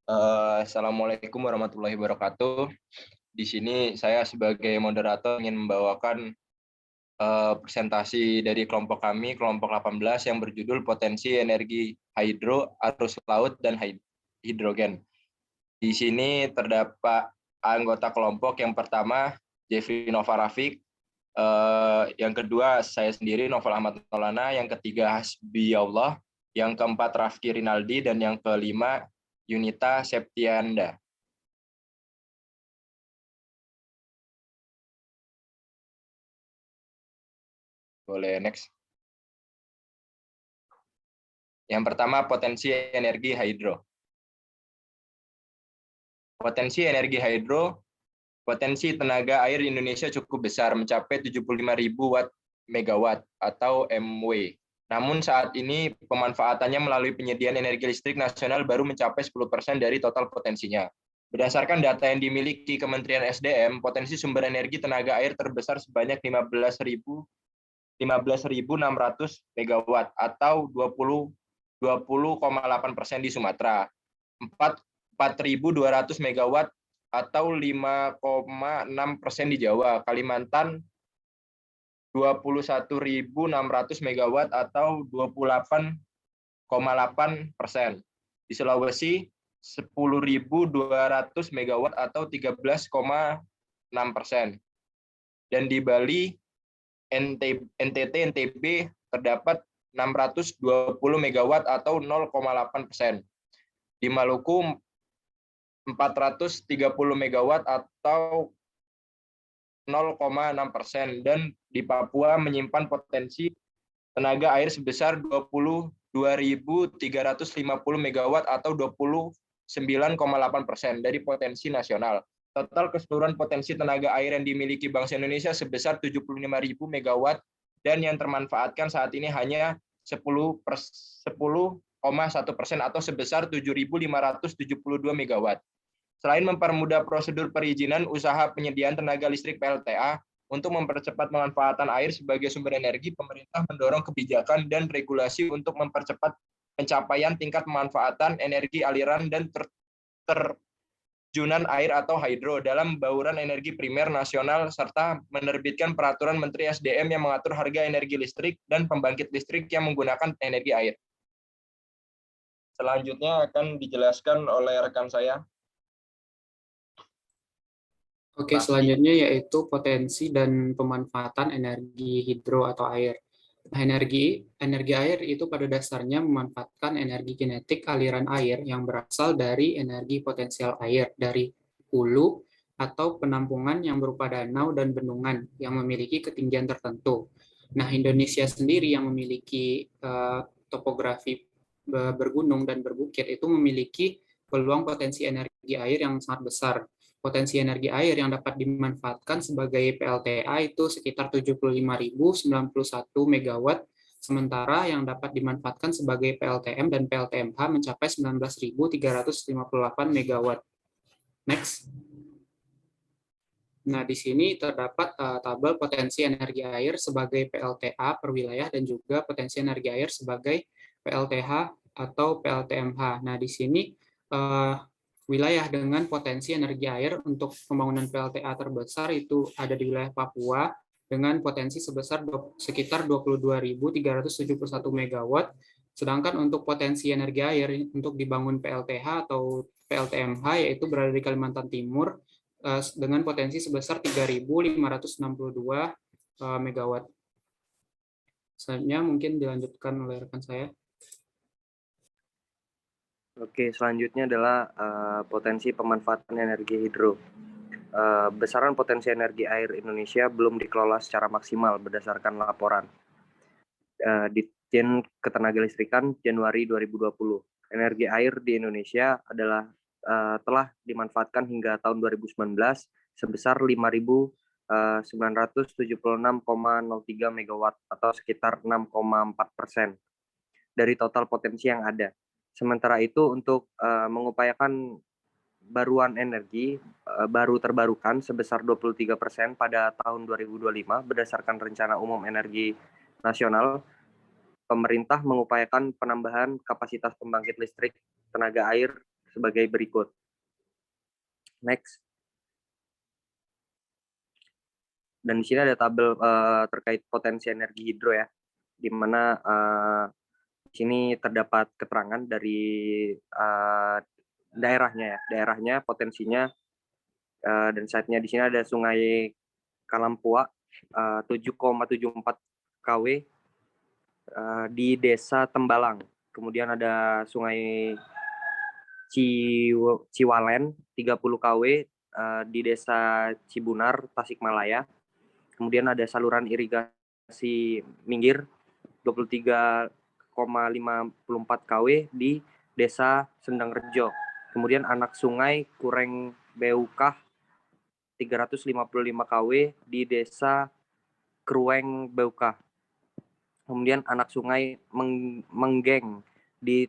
Assalamualaikum warahmatullahi wabarakatuh. Di sini saya sebagai moderator ingin membawakan presentasi dari kelompok kami, kelompok 18 yang berjudul Potensi Energi Hidro, Arus Laut, dan Hidrogen. Di sini terdapat anggota kelompok yang pertama, Jeffrey Nova Rafiq, yang kedua saya sendiri, Novel Ahmad Maulana, yang ketiga Hasbi Allah, yang keempat Rafki Rinaldi, dan yang kelima Yunita Septianda. Boleh next. Yang pertama, potensi energi hidro. Potensi energi hidro, potensi tenaga air di Indonesia cukup besar, mencapai 75.000 watt megawatt atau MW. Namun saat ini pemanfaatannya melalui penyediaan energi listrik nasional baru mencapai 10% dari total potensinya. Berdasarkan data yang dimiliki Kementerian SDM, potensi sumber energi tenaga air terbesar sebanyak 15.600 megawatt atau 20,8% di Sumatera, 4.200 megawatt atau 5,6% di Jawa, Kalimantan 21.600 megawatt atau 28,8%, di Sulawesi 10.200 megawatt atau 13,6%, dan di Bali NTT NTB terdapat 620 megawatt atau 0,8%. Di Maluku 430 megawatt atau 0,6%, dan di Papua menyimpan potensi tenaga air sebesar 22.350 megawatt atau 29,8% dari potensi nasional. Total keseluruhan potensi tenaga air yang dimiliki bangsa Indonesia sebesar 75.000 megawatt, dan yang termanfaatkan saat ini hanya 10,1% atau sebesar 7.572 megawatt. Selain mempermudah prosedur perizinan usaha penyediaan tenaga listrik PLTA, untuk mempercepat pemanfaatan air sebagai sumber energi, pemerintah mendorong kebijakan dan regulasi untuk mempercepat pencapaian tingkat pemanfaatan energi aliran dan terjunan air atau hidro dalam bauran energi primer nasional, serta menerbitkan peraturan Menteri SDM yang mengatur harga energi listrik dan pembangkit listrik yang menggunakan energi air. Selanjutnya akan dijelaskan oleh rekan saya. Oke, selanjutnya yaitu potensi dan pemanfaatan energi hidro atau air. Nah, energi air itu pada dasarnya memanfaatkan energi kinetik aliran air yang berasal dari energi potensial air dari hulu atau penampungan yang berupa danau dan bendungan yang memiliki ketinggian tertentu. Nah, Indonesia sendiri yang memiliki topografi bergunung dan berbukit itu memiliki peluang potensi energi air yang sangat besar. Potensi energi air yang dapat dimanfaatkan sebagai PLTA itu sekitar 75.091 megawatt, sementara yang dapat dimanfaatkan sebagai PLTM dan PLTMH mencapai 19.358 megawatt. Next. Nah, di sini terdapat tabel potensi energi air sebagai PLTA per wilayah dan juga potensi energi air sebagai PLTH atau PLTMH. Nah, di sini wilayah dengan potensi energi air untuk pembangunan PLTA terbesar itu ada di wilayah Papua dengan potensi sebesar sekitar 22.371 megawatt, sedangkan untuk potensi energi air untuk dibangun PLTH atau PLTMH yaitu berada di Kalimantan Timur dengan potensi sebesar 3.562 megawatt. Selanjutnya mungkin dilanjutkan oleh rekan saya. Oke, selanjutnya adalah potensi pemanfaatan energi hidro. Besaran potensi energi air Indonesia belum dikelola secara maksimal berdasarkan laporan Ditjen Ketenagalistrikan Januari 2020. Energi air di Indonesia adalah telah dimanfaatkan hingga tahun 2019 sebesar 5.976,03 megawatt atau sekitar 6,4% dari total potensi yang ada. Sementara itu untuk mengupayakan baruan energi baru terbarukan sebesar 23% pada tahun 2025 berdasarkan Rencana Umum Energi Nasional, pemerintah mengupayakan penambahan kapasitas pembangkit listrik tenaga air sebagai berikut. Next. Dan di sini ada tabel terkait potensi energi hidro ya, di mana di sini terdapat keterangan dari daerahnya, potensinya, dan site-nya. Di sini ada Sungai Kalampua 7,74 kW di Desa Tembalang. Kemudian ada Sungai Ciwalen 30 kW di Desa Cibunar, Tasikmalaya. Kemudian ada saluran irigasi Minggir 23,54 kW di Desa Sendangrejo. Kemudian anak sungai Kureng Beukah 355 kW di Desa Krueng Beukah. Kemudian anak sungai Menggeng di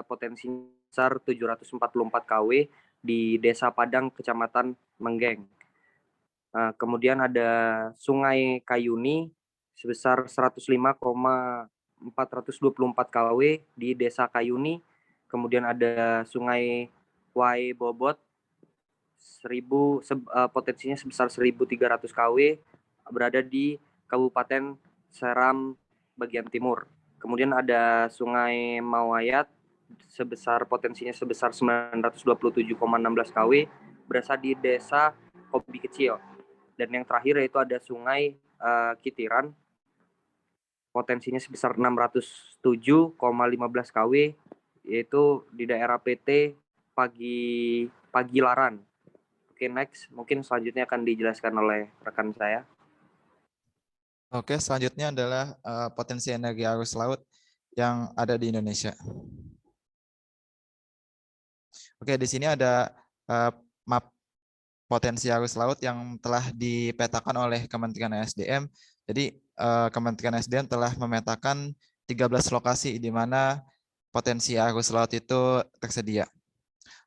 potensi besar 744 kW di Desa Padang, Kecamatan Menggeng. Kemudian ada Sungai Kayuni sebesar 105,424 kW di Desa Kayuni. Kemudian ada Sungai Wai Bobot potensinya sebesar 1.300 kW berada di Kabupaten Seram bagian timur. Kemudian ada Sungai Mawayat potensinya sebesar 927,16 kW berasal di Desa Kobi Kecil. Dan yang terakhir yaitu ada Sungai Kitiran, potensinya sebesar 607,15 kW, yaitu di daerah PT Pagilaran. Oke, next. Mungkin selanjutnya akan dijelaskan oleh rekan saya. Oke, selanjutnya adalah potensi energi arus laut yang ada di Indonesia. Oke, di sini ada map potensi arus laut yang telah dipetakan oleh Kementerian SDM. Jadi Kementerian SDM telah memetakan 13 lokasi di mana potensi arus laut itu tersedia.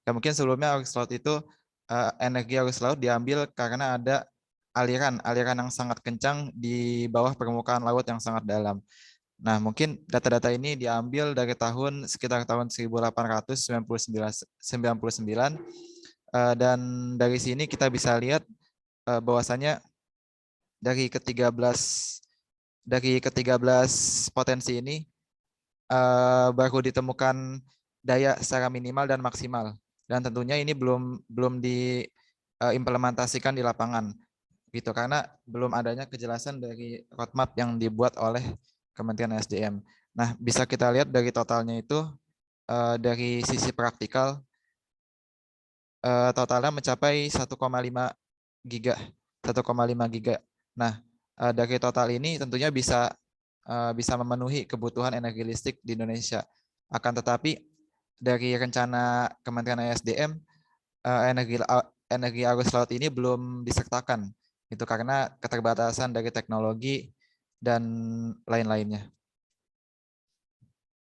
Dan mungkin sebelumnya arus laut itu energi arus laut diambil karena ada aliran yang sangat kencang di bawah permukaan laut yang sangat dalam. Nah, mungkin data-data ini diambil dari sekitar tahun 1899. Dan dari sini kita bisa lihat bahwasanya dari ke-13 potensi ini baru ditemukan daya secara minimal dan maksimal, dan tentunya ini belum diimplementasikan di lapangan gitu, karena belum adanya kejelasan dari roadmap yang dibuat oleh Kementerian SDM. Nah, bisa kita lihat dari totalnya itu dari sisi praktikal totalnya mencapai 1,5 giga. Nah, dari total ini tentunya bisa memenuhi kebutuhan energi listrik di Indonesia. Akan tetapi dari rencana Kementerian SDM, energi arus laut ini belum disertakan, itu karena keterbatasan dari teknologi dan lain-lainnya.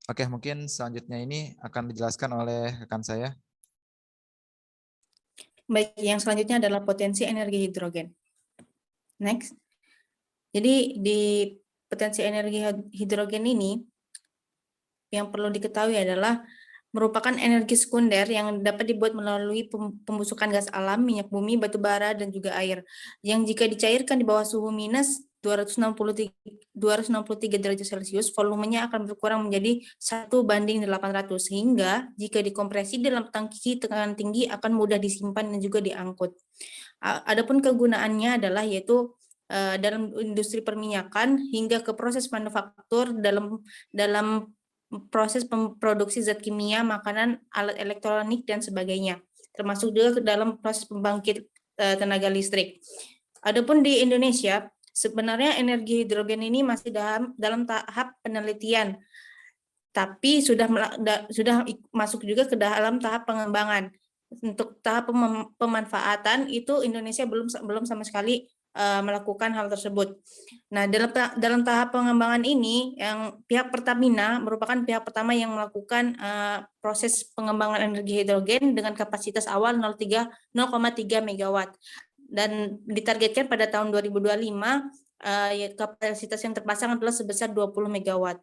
Oke, mungkin selanjutnya ini akan dijelaskan oleh rekan saya. Baik, yang selanjutnya adalah potensi energi hidrogen. Next. Jadi di potensi energi hidrogen ini yang perlu diketahui adalah merupakan energi sekunder yang dapat dibuat melalui pembusukan gas alam, minyak bumi, batu bara, dan juga air, yang jika dicairkan di bawah suhu minus 263 derajat Celcius, volumenya akan berkurang menjadi 1:800, sehingga jika dikompresi dalam tangki tekanan tinggi akan mudah disimpan dan juga diangkut. Adapun kegunaannya adalah yaitu dalam industri perminyakan hingga ke proses manufaktur dalam proses produksi zat kimia, makanan, alat elektronik, dan sebagainya, termasuk juga dalam proses pembangkit tenaga listrik. Adapun di Indonesia, sebenarnya energi hidrogen ini masih dalam tahap penelitian, tapi sudah masuk juga ke dalam tahap pengembangan. Untuk tahap pemanfaatan itu Indonesia belum sama sekali melakukan hal tersebut. Nah, dalam tahap pengembangan ini, yang pihak Pertamina merupakan pihak pertama yang melakukan proses pengembangan energi hidrogen dengan kapasitas awal 0,3 megawatt, dan ditargetkan pada tahun 2025 kapasitas yang terpasang adalah sebesar 20 megawatt.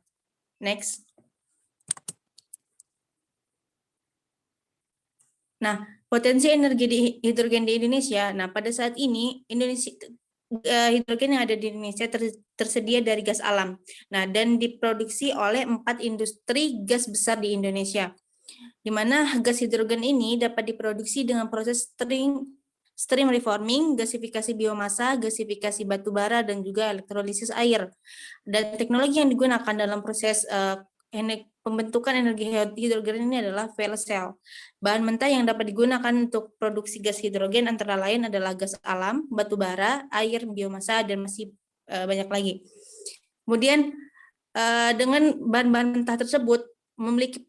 Next. Nah, potensi energi hidrogen di Indonesia. Nah, pada saat ini hidrogen yang ada di Indonesia tersedia dari gas alam. Nah, dan diproduksi oleh 4 industri gas besar di Indonesia, di mana gas hidrogen ini dapat diproduksi dengan proses stream reforming, gasifikasi biomasa, gasifikasi batu bara, dan juga elektrolisis air. Dan teknologi yang digunakan dalam proses pembentukan energi hidrogen ini adalah fuel cell. Bahan mentah yang dapat digunakan untuk produksi gas hidrogen antara lain adalah gas alam, batu bara, air, biomasa, dan masih banyak lagi. Kemudian dengan bahan-bahan mentah tersebut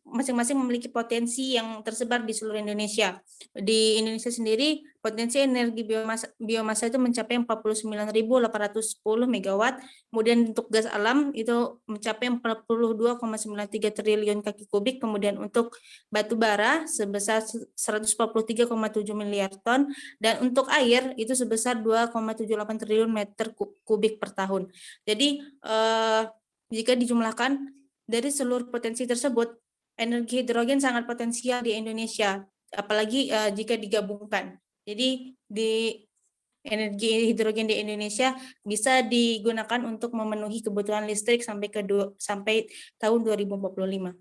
masing-masing memiliki potensi yang tersebar di seluruh Indonesia. Di Indonesia sendiri, potensi energi biomasa itu mencapai 49.810 megawatt. Kemudian untuk gas alam itu mencapai 42,93 triliun kaki kubik. Kemudian untuk batu bara sebesar 143,7 miliar ton. Dan untuk air itu sebesar 2,78 triliun meter kubik per tahun. Jadi jika dijumlahkan dari seluruh potensi tersebut, energi hidrogen sangat potensial di Indonesia, apalagi jika digabungkan. Jadi di energi hidrogen di Indonesia bisa digunakan untuk memenuhi kebutuhan listrik sampai tahun 2045.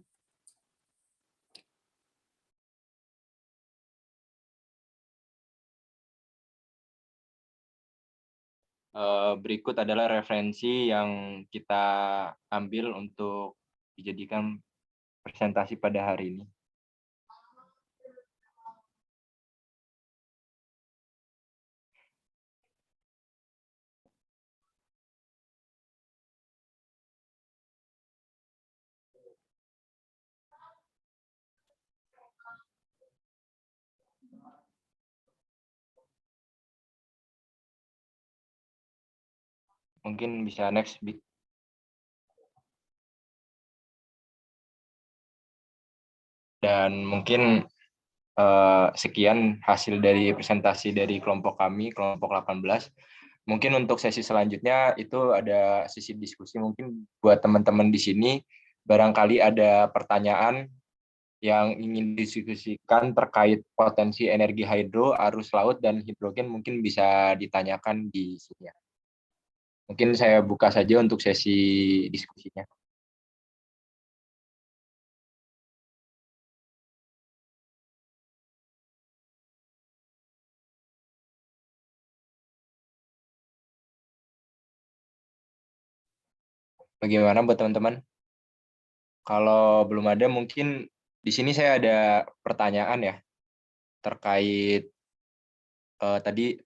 Berikut adalah referensi yang kita ambil untuk dijadikan presentasi pada hari ini. Mungkin bisa next, Bik. Dan mungkin sekian hasil dari presentasi dari kelompok kami, kelompok 18. Mungkin untuk sesi selanjutnya itu ada sesi diskusi. Mungkin buat teman-teman di sini, barangkali ada pertanyaan yang ingin didiskusikan terkait potensi energi hidro, arus laut, dan hidrogen, mungkin bisa ditanyakan di sini. Mungkin saya buka saja untuk sesi diskusinya. Bagaimana buat teman-teman? Kalau belum ada, mungkin di sini saya ada pertanyaan ya terkait tadi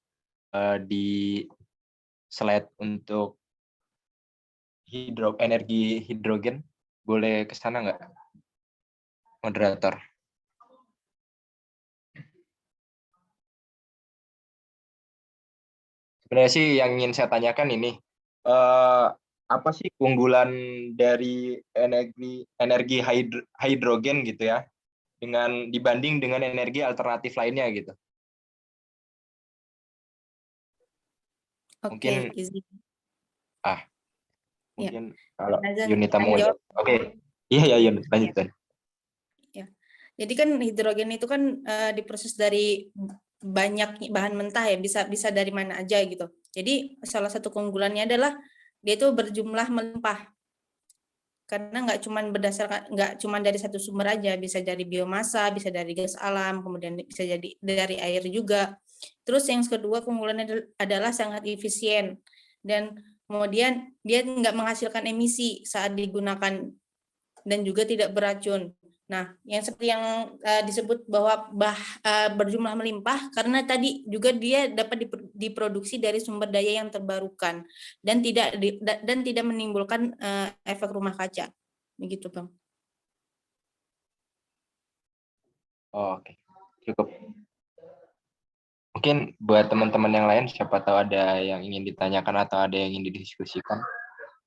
di slide untuk energi hidrogen. Boleh ke sana nggak, moderator? Sebenarnya sih yang ingin saya tanyakan ini, apa sih keunggulan dari energi hidrogen gitu ya, dibanding dengan energi alternatif lainnya gitu? Mungkin mungkin kalau Yunita mau jawab. Oke. Iya ya, Yun, lanjutkan. Ya. Jadi kan hidrogen itu kan diproses dari banyak bahan mentah ya, bisa dari mana aja gitu. Jadi salah satu keunggulannya adalah dia itu berjumlah melimpah. Karena nggak cuma dari satu sumber aja, bisa dari biomasa, bisa dari gas alam, kemudian bisa jadi dari air juga. Terus yang kedua keunggulannya adalah sangat efisien, dan kemudian dia nggak menghasilkan emisi saat digunakan dan juga tidak beracun. Nah, yang seperti yang disebut bahwa berjumlah melimpah karena tadi juga dia dapat diproduksi dari sumber daya yang terbarukan dan tidak menimbulkan efek rumah kaca. Begitu, Bang. Oke, cukup. Mungkin buat teman-teman yang lain, siapa tahu ada yang ingin ditanyakan atau ada yang ingin didiskusikan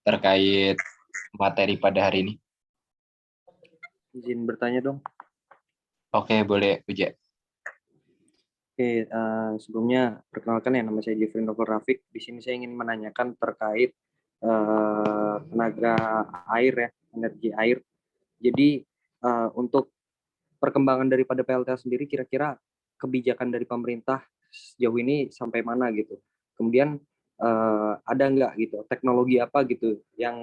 terkait materi pada hari ini. Izin bertanya dong. Oke, boleh, Uja. Oke, sebelumnya perkenalkan ya, nama saya Jeffrey Novel Rafiq. Di sini saya ingin menanyakan terkait tenaga air ya, energi air. Jadi untuk perkembangan daripada PLTA sendiri, kira-kira kebijakan dari pemerintah sejauh ini sampai mana gitu. Kemudian ada nggak gitu teknologi apa gitu yang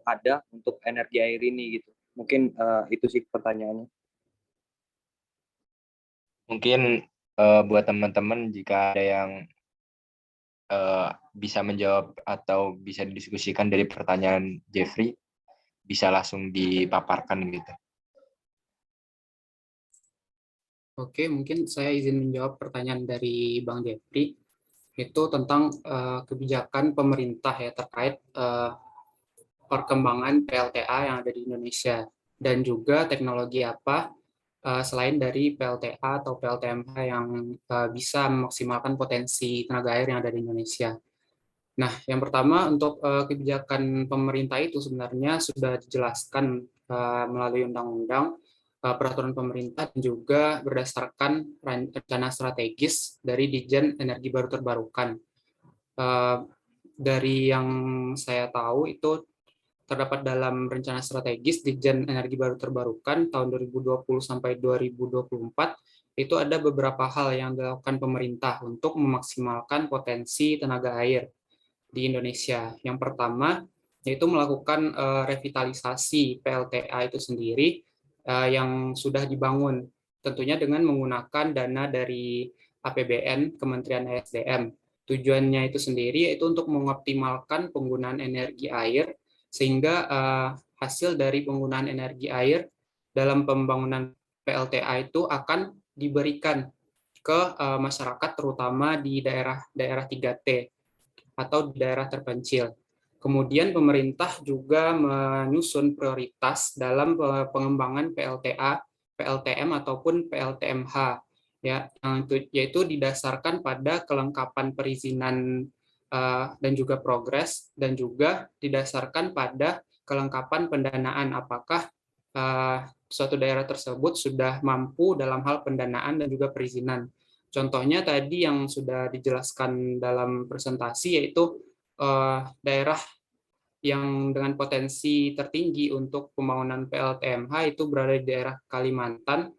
ada untuk energi air ini gitu. Mungkin itu sih pertanyaannya. Mungkin buat teman-teman jika ada yang bisa menjawab atau bisa didiskusikan dari pertanyaan Jeffrey, bisa langsung dipaparkan gitu. Oke, mungkin saya izin menjawab pertanyaan dari Bang Jeffrey. Itu tentang kebijakan pemerintah ya terkait perkembangan PLTA yang ada di Indonesia dan juga teknologi apa selain dari PLTA atau PLTMH yang bisa memaksimalkan potensi tenaga air yang ada di Indonesia. Nah, yang pertama untuk kebijakan pemerintah itu sebenarnya sudah dijelaskan melalui undang-undang, peraturan pemerintah, dan juga berdasarkan rencana strategis dari Ditjen Energi Baru Terbarukan. Dari yang saya tahu itu terdapat dalam rencana strategis Ditjen Energi Baru Terbarukan tahun 2020 sampai 2024, itu ada beberapa hal yang dilakukan pemerintah untuk memaksimalkan potensi tenaga air di Indonesia. Yang pertama, yaitu melakukan revitalisasi PLTA itu sendiri yang sudah dibangun, tentunya dengan menggunakan dana dari APBN Kementerian ESDM. Tujuannya itu sendiri yaitu untuk mengoptimalkan penggunaan energi air, sehingga hasil dari penggunaan energi air dalam pembangunan PLTA itu akan diberikan ke masyarakat, terutama di daerah 3T atau di daerah terpencil. Kemudian pemerintah juga menyusun prioritas dalam pengembangan PLTA, PLTM ataupun PLTMH, ya, yaitu didasarkan pada kelengkapan perizinan dan juga progres, dan juga didasarkan pada kelengkapan pendanaan, apakah suatu daerah tersebut sudah mampu dalam hal pendanaan dan juga perizinan. Contohnya tadi yang sudah dijelaskan dalam presentasi, yaitu daerah yang dengan potensi tertinggi untuk pembangunan PLTMH itu berada di daerah Kalimantan,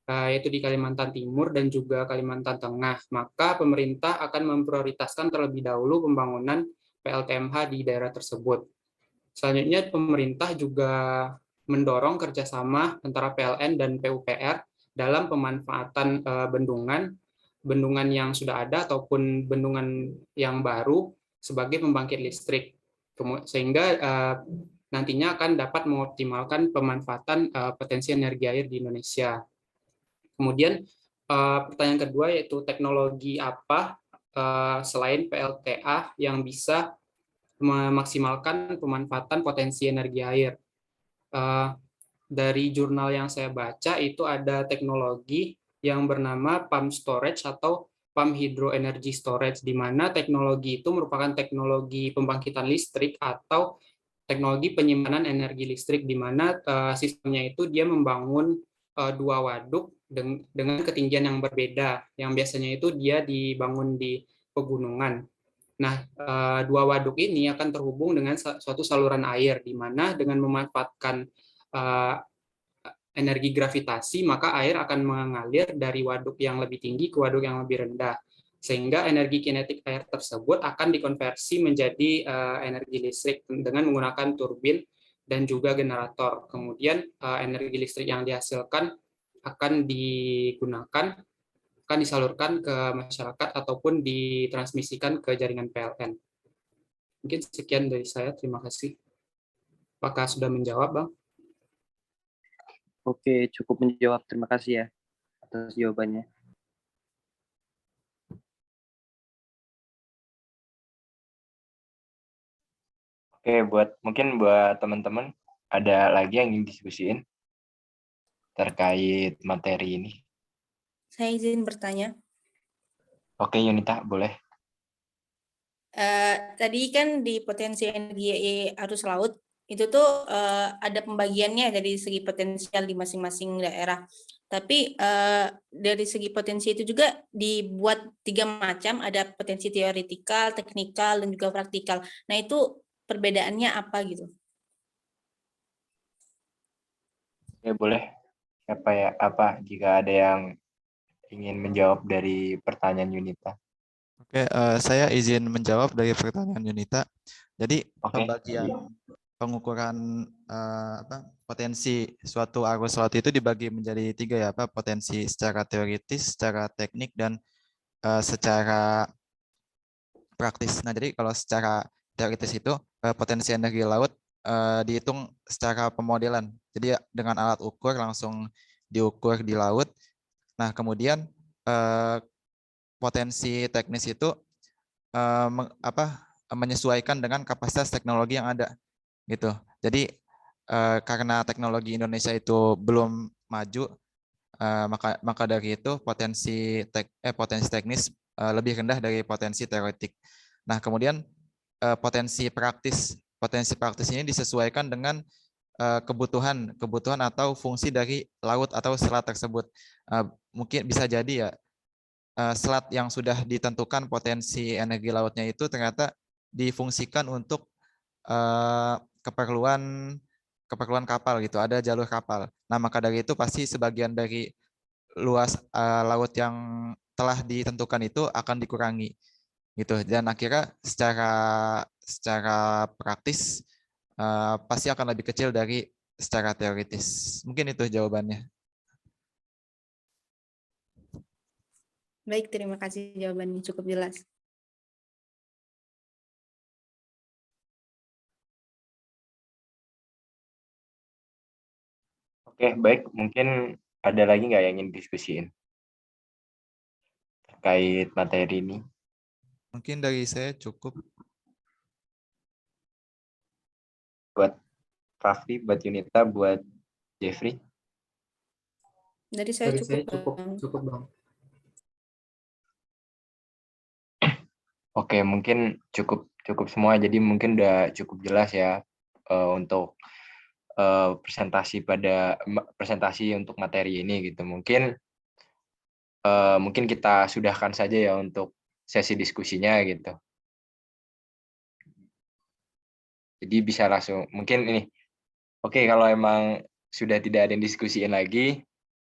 yaitu di Kalimantan Timur dan juga Kalimantan Tengah. Maka pemerintah akan memprioritaskan terlebih dahulu pembangunan PLTMH di daerah tersebut. Selanjutnya, pemerintah juga mendorong kerjasama antara PLN dan PUPR dalam pemanfaatan bendungan yang sudah ada ataupun bendungan yang baru sebagai pembangkit listrik, sehingga nantinya akan dapat mengoptimalkan pemanfaatan potensi energi air di Indonesia. Kemudian pertanyaan kedua yaitu teknologi apa selain PLTA yang bisa memaksimalkan pemanfaatan potensi energi air. Dari jurnal yang saya baca itu ada teknologi yang bernama pump storage atau pump hydro energy storage, di mana teknologi itu merupakan teknologi pembangkitan listrik atau teknologi penyimpanan energi listrik, di mana sistemnya itu dia membangun dua waduk dengan ketinggian yang berbeda, yang biasanya itu dia dibangun di pegunungan. Nah, dua waduk ini akan terhubung dengan suatu saluran air, di mana dengan memanfaatkan energi gravitasi, maka air akan mengalir dari waduk yang lebih tinggi ke waduk yang lebih rendah, sehingga energi kinetik air tersebut akan dikonversi menjadi energi listrik dengan menggunakan turbin dan juga generator. Kemudian energi listrik yang dihasilkan akan digunakan, akan disalurkan ke masyarakat ataupun ditransmisikan ke jaringan PLN. Mungkin sekian dari saya, terima kasih. Apakah sudah menjawab, Bang? Oke, cukup menjawab. Terima kasih ya atas jawabannya. Oke, mungkin buat teman-teman ada lagi yang ingin diskusiin terkait materi ini. Saya izin bertanya. Oke, Yunita, boleh. Tadi kan di potensi energi arus laut itu tuh ada pembagiannya dari segi potensial di masing-masing daerah. Tapi dari segi potensi itu juga dibuat 3 macam, ada potensi teoretikal, teknikal, dan juga praktikal. Nah, itu perbedaannya apa gitu? Ya, boleh. jika ada yang ingin menjawab dari pertanyaan Yunita? Oke, saya izin menjawab dari pertanyaan Yunita. Jadi Oke. pembagian pengukuran potensi suatu arus laut itu dibagi menjadi 3 ya, potensi secara teoritis, secara teknik, dan secara praktis. Nah, jadi kalau secara teoritis itu potensi energi laut dihitung secara pemodelan. Jadi dengan alat ukur langsung diukur di laut. Nah, kemudian potensi teknis itu menyesuaikan dengan kapasitas teknologi yang ada gitu. Jadi karena teknologi Indonesia itu belum maju, maka dari itu potensi teknis lebih rendah dari potensi teoretik. Nah, kemudian potensi praktis ini disesuaikan dengan kebutuhan atau fungsi dari laut atau selat tersebut. Mungkin bisa jadi ya selat yang sudah ditentukan potensi energi lautnya itu ternyata difungsikan untuk keperluan kapal gitu, ada jalur kapal. Nah, maka dari itu pasti sebagian dari luas laut yang telah ditentukan itu akan dikurangi gitu. Dan akhirnya secara praktis pasti akan lebih kecil dari secara teoritis. Mungkin itu jawabannya. Baik, terima kasih jawabannya cukup jelas. Oke, baik. Mungkin ada lagi nggak yang ingin diskusiin terkait materi ini? Mungkin dari saya cukup. Buat Raffi, buat Yunita, buat Jeffrey. Dari saya cukup Bang. Oke, mungkin cukup semua. Jadi mungkin udah cukup jelas ya untuk presentasi untuk materi ini gitu. Mungkin kita sudahkan saja ya untuk sesi diskusinya gitu. Jadi bisa langsung mungkin ini. Oke, kalau emang sudah tidak ada yang diskusiin lagi,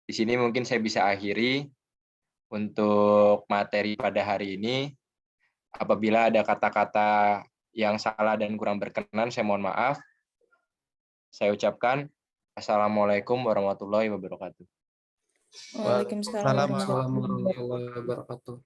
di sini mungkin saya bisa akhiri untuk materi pada hari ini. Apabila ada kata-kata yang salah dan kurang berkenan, saya mohon maaf. Saya ucapkan Assalamualaikum warahmatullahi wabarakatuh. Waalaikumsalam warahmatullahi wabarakatuh. Warahmatullahi wabarakatuh.